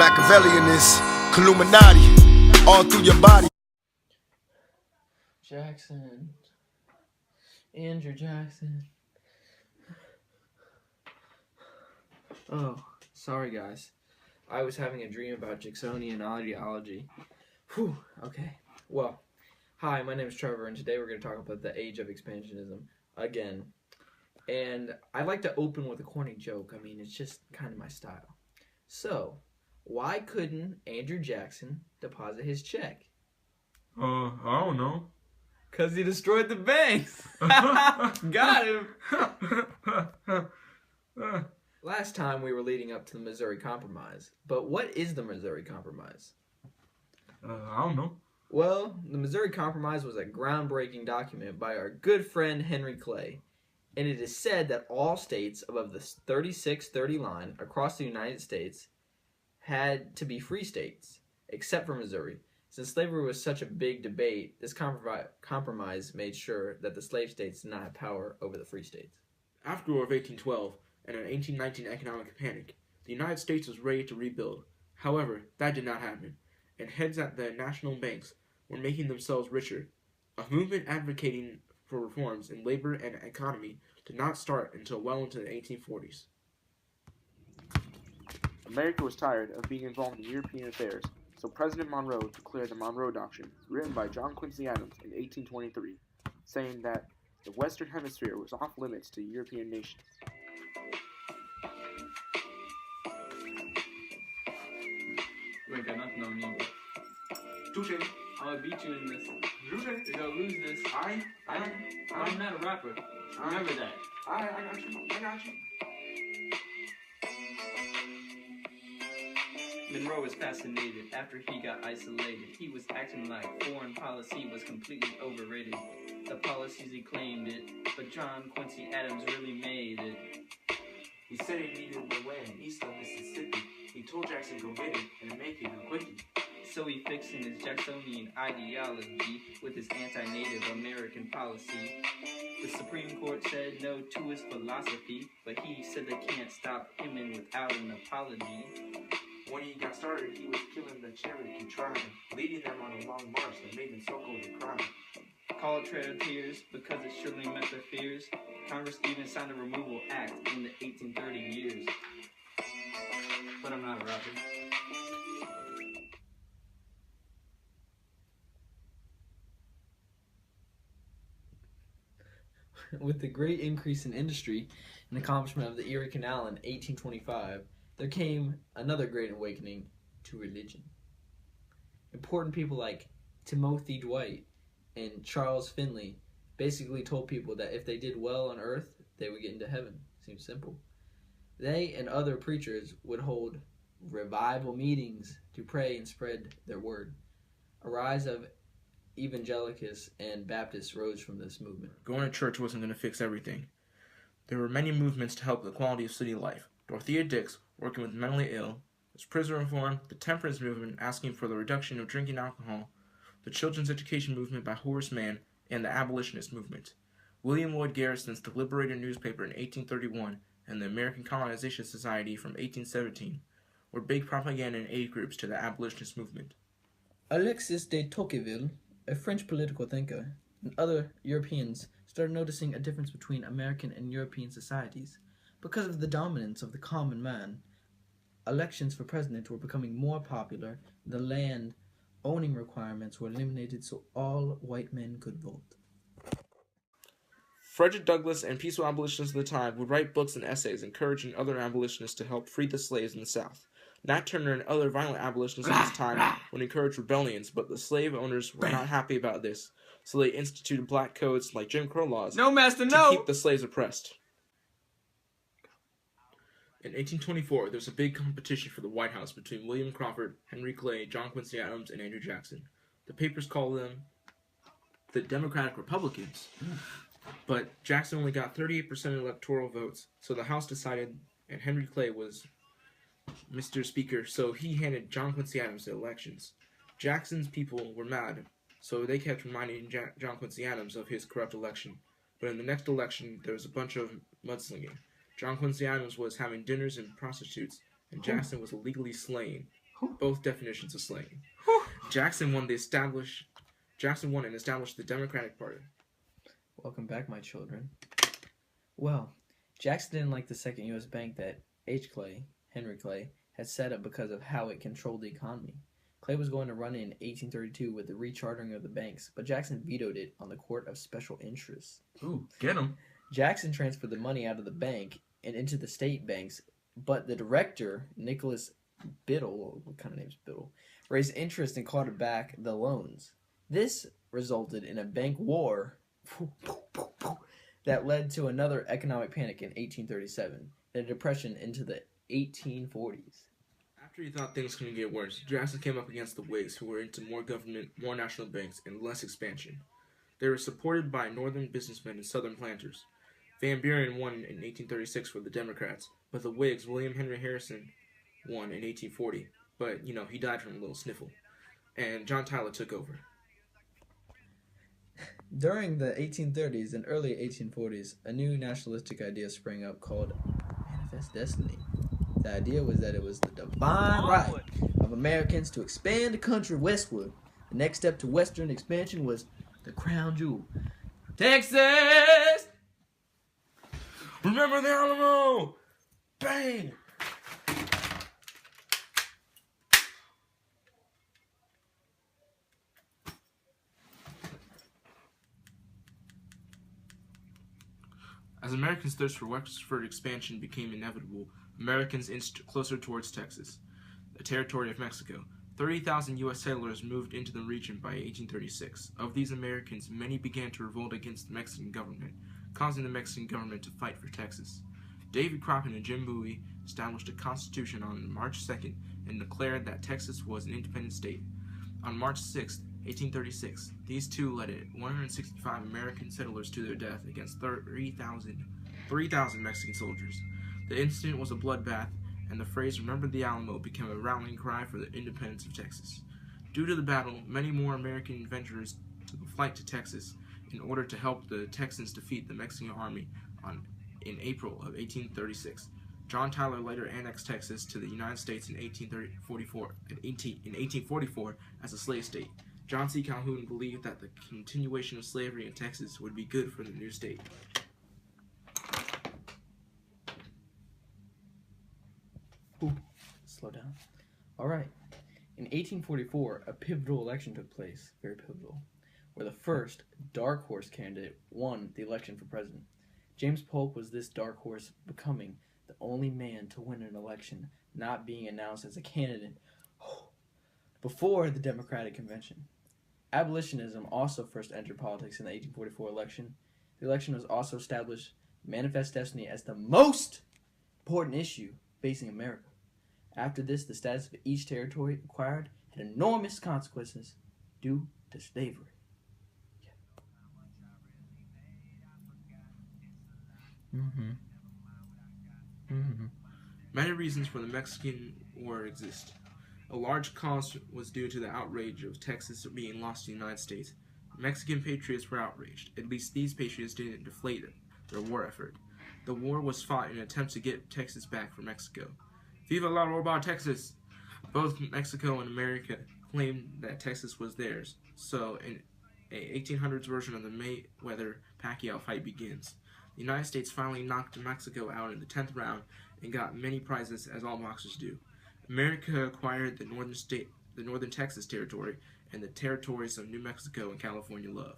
Machiavellianist, Illuminati, all through your body. Jackson. Andrew Jackson. Oh, sorry guys. I was having a dream about Jacksonian ideology. Whew, okay. Well, hi, my name is Trevor, and today we're going to talk about the age of expansionism again. And I like to open with a corny joke. I mean, it's just kind of my style. So, why couldn't Andrew Jackson deposit his check? I don't know. Because he destroyed the banks. Got him. Last time we were leading up to the Missouri Compromise. But what is the Missouri Compromise? I don't know. Well, the Missouri Compromise was a groundbreaking document by our good friend Henry Clay. And it is said that all states above the 36-30 line across the United States had to be free states, except for Missouri. Since slavery was such a big debate, this compromise made sure that the slave states did not have power over the free states. After the War of 1812 and an 1819 economic panic, the United States was ready to rebuild. However, that did not happen, and heads at the national banks were making themselves richer. A movement advocating for reforms in labor and economy did not start until well into the 1840s. America was tired of being involved in European affairs, so President Monroe declared the Monroe Doctrine, written by John Quincy Adams in 1823, saying that the Western Hemisphere was off limits to European nations. You ain't got nothing on me. Touche. I'm gonna beat you in this. Touche. You're gonna lose this. I'm not a rapper. Remember that. I got you. Monroe was fascinated after he got isolated. He was acting like foreign policy was completely overrated. The policies he claimed it, but John Quincy Adams really made it. He said he needed the land east of Mississippi. He told Jackson go get it and make it a quickie. So he fixed in his Jacksonian ideology with his anti-Native American policy. The Supreme Court said no to his philosophy, but he said they can't stop him in without an apology. When he got started, he was killing the Cherokee tribe, leading them on a long march that made them so cold to cry. Call it Trail of Tears because it surely met their fears. Congress even signed a removal act in the 1830 years. But I'm not a rapper. With the great increase in industry and accomplishment of the Erie Canal in 1825, there came another great awakening to religion. Important people like Timothy Dwight and Charles Finley basically told people that if they did well on earth, they would get into heaven. Seems simple. They and other preachers would hold revival meetings to pray and spread their word. A rise of evangelicals and Baptists rose from this movement. Going to church wasn't going to fix everything. There were many movements to help the quality of city life. Dorothea Dix, working with mentally ill, there's prison reform, the temperance movement asking for the reduction of drinking alcohol, the children's education movement by Horace Mann, and the abolitionist movement. William Lloyd Garrison's The Liberator newspaper in 1831 and the American Colonization Society from 1817 were big propaganda and aid groups to the abolitionist movement. Alexis de Tocqueville, a French political thinker, and other Europeans started noticing a difference between American and European societies. Because of the dominance of the common man, elections for president were becoming more popular. The land owning requirements were eliminated so all white men could vote. Frederick Douglass and peaceful abolitionists of the time would write books and essays encouraging other abolitionists to help free the slaves in the South. Nat Turner and other violent abolitionists of his time would encourage rebellions, but the slave owners were not happy about this, so they instituted black codes like Jim Crow laws to keep the slaves oppressed. In 1824, there was a big competition for the White House between William Crawford, Henry Clay, John Quincy Adams, and Andrew Jackson. The papers called them the Democratic Republicans, but Jackson only got 38% of electoral votes, so the House decided, and Henry Clay was Mr. Speaker, so he handed John Quincy Adams the elections. Jackson's people were mad, so they kept reminding John Quincy Adams of his corrupt election. But in the next election, there was a bunch of mudslinging. John Quincy Adams was having dinners and prostitutes, and Jackson was illegally slaying. both definitions of slang. Jackson won and established the Democratic Party. Welcome back, my children. Well, Jackson didn't like the second U.S. bank that Henry Clay, had set up because of how it controlled the economy. Clay was going to run in 1832 with the rechartering of the banks, but Jackson vetoed it on the Court of Special Interests. Ooh, get him. Jackson transferred the money out of the bank and into the state banks, but the director, Nicholas Biddle, what kind of name is Biddle, raised interest and called back the loans. This resulted in a bank war that led to another economic panic in 1837 and a depression into the 1840s. After he thought things couldn't get worse, Jackson came up against the Whigs, who were into more government, more national banks, and less expansion. They were supported by northern businessmen and southern planters. Van Buren won in 1836 for the Democrats, but the Whigs, William Henry Harrison, won in 1840. But, he died from a little sniffle. And John Tyler took over. During the 1830s and early 1840s, a new nationalistic idea sprang up called Manifest Destiny. The idea was that it was the divine right of Americans to expand the country westward. The next step to western expansion was the crown jewel, Texas! Remember the Alamo! Bang! As Americans' thirst for westward expansion became inevitable, Americans inched closer towards Texas, the territory of Mexico. 30,000 U.S. settlers moved into the region by 1836. Of these Americans, many began to revolt against the Mexican government, causing the Mexican government to fight for Texas. David Crockett and Jim Bowie established a constitution on March 2nd and declared that Texas was an independent state. On March 6, 1836, these two led 165 American settlers to their death against 3,000 Mexican soldiers. The incident was a bloodbath, and the phrase "Remember the Alamo" became a rallying cry for the independence of Texas. Due to the battle, many more American adventurers took a flight to Texas in order to help the Texans defeat the Mexican army in April of 1836. John Tyler later annexed Texas to the United States in 1844 as a slave state. John C. Calhoun believed that the continuation of slavery in Texas would be good for the new state. Slow down. All right. In 1844, a pivotal election took place, very pivotal, where the first dark horse candidate won the election for president. James Polk was this dark horse, becoming the only man to win an election not being announced as a candidate before the Democratic Convention. Abolitionism also first entered politics in the 1844 election. The election was also established Manifest Destiny as the most important issue facing America. After this, the status of each territory acquired had enormous consequences due to slavery. Many reasons for the Mexican War exist. A large cause was due to the outrage of Texas being lost to the United States. Mexican patriots were outraged. At least these patriots didn't deflate their war effort. The war was fought in an attempt to get Texas back from Mexico. Viva la Roba Texas! Both Mexico and America claimed that Texas was theirs. So, an 1800s version of the Mayweather-Pacquiao fight begins. The United States finally knocked Mexico out in the 10th round and got many prizes, as all boxers do. America acquired the northern Texas territory and the territories of New Mexico and California love.